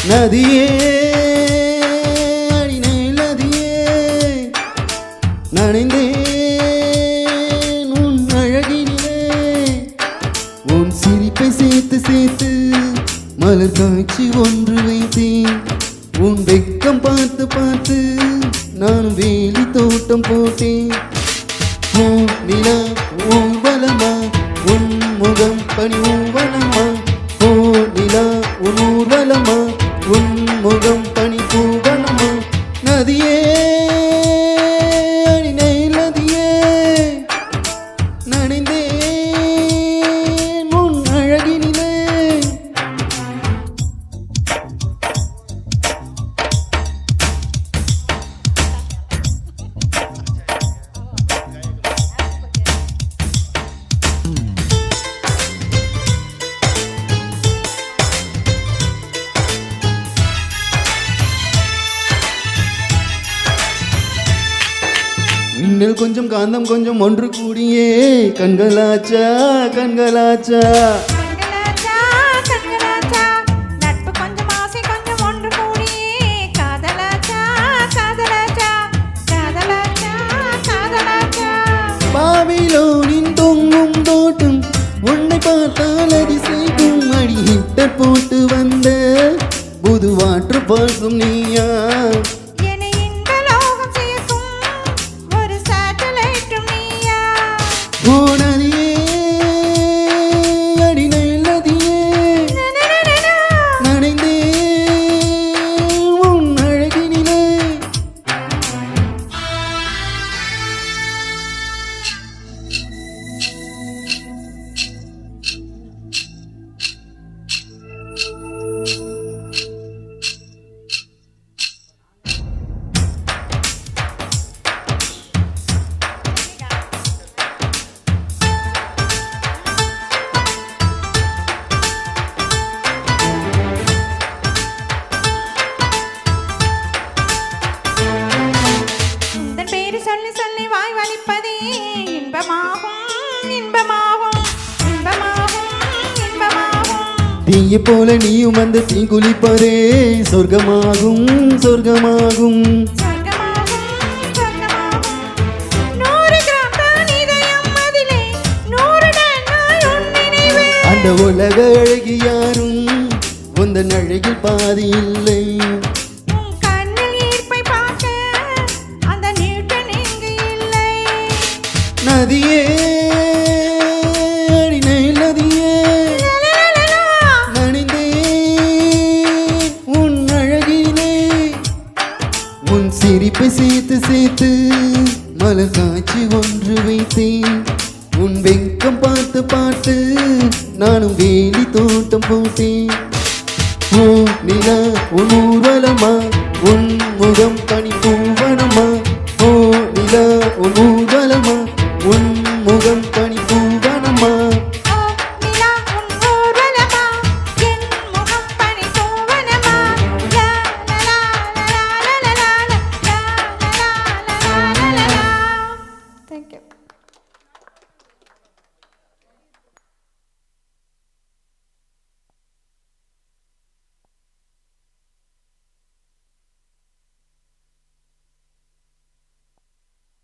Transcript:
நதியே அடினை நதியே நனைந்தேன் உன் அழகினிலே உன் சிரிப்பை சேர்த்து சேர்த்து மலர் காட்சி ஒன்று வைத்தேன் உன் வெக்கம் பார்த்து பார்த்து நான் வேலி தோட்டம் போட்டேன் நிலா ஊர்வலமா உன் முகம் பனி ஊர்வலமா ஓ நிலா உன் ஊர்வலமா உன் முகம் பனி பூவனமா நதியே அடினை நதியே நனைந்தேன் உன் அழகினிலே மின்னல் கொஞ்சம் காந்தம் கொஞ்சம் ஒன்று கூடியே கண்களாச்சா கண்களாச்சா நட்பு கொஞ்சம் ஆசை கொஞ்சம் ஒன்று கூடியே காதலாச்சா காதலாச்சா காதலாச்சா காதலாச்சா பாபிலோனின் தொங்கும் தோட்டம் உன்னை பார்த்தால் அதிசயிக்கும் அடி ஹிட்டர் போட்டு வந்த புது வாட்டர் பால்ஸும் நீயா சொல்லி சொல்லி வாய் வலிப்பதே இன்பமாகும் இன்பமாகும் இன்பமாகும் இன்பமாகும் தீயை போல நீயும் வந்து தீ குளிப்பதே சொர்க்கமாகும் சொர்க்கமாகும் அந்த உலக அழகி யாரும் உந்தன் அழகில் பாதி இல்லை நதியே அடினை நதியே நனைந்தேன் உன் அழகிலே உன் சிரிப்பை சேர்த்து சேர்த்து மலர் காட்சி ஒன்று வைத்தேன் உன் வெக்கம் பார்த்து பார்த்து நானும் வேலி தோட்டம் போட்டேன் ஓ நிலா உன் ஊர்வலமா உன் முகம் பனி பூவனமா ஓ நிலா உன் ஊர்வலமா உன் முகம்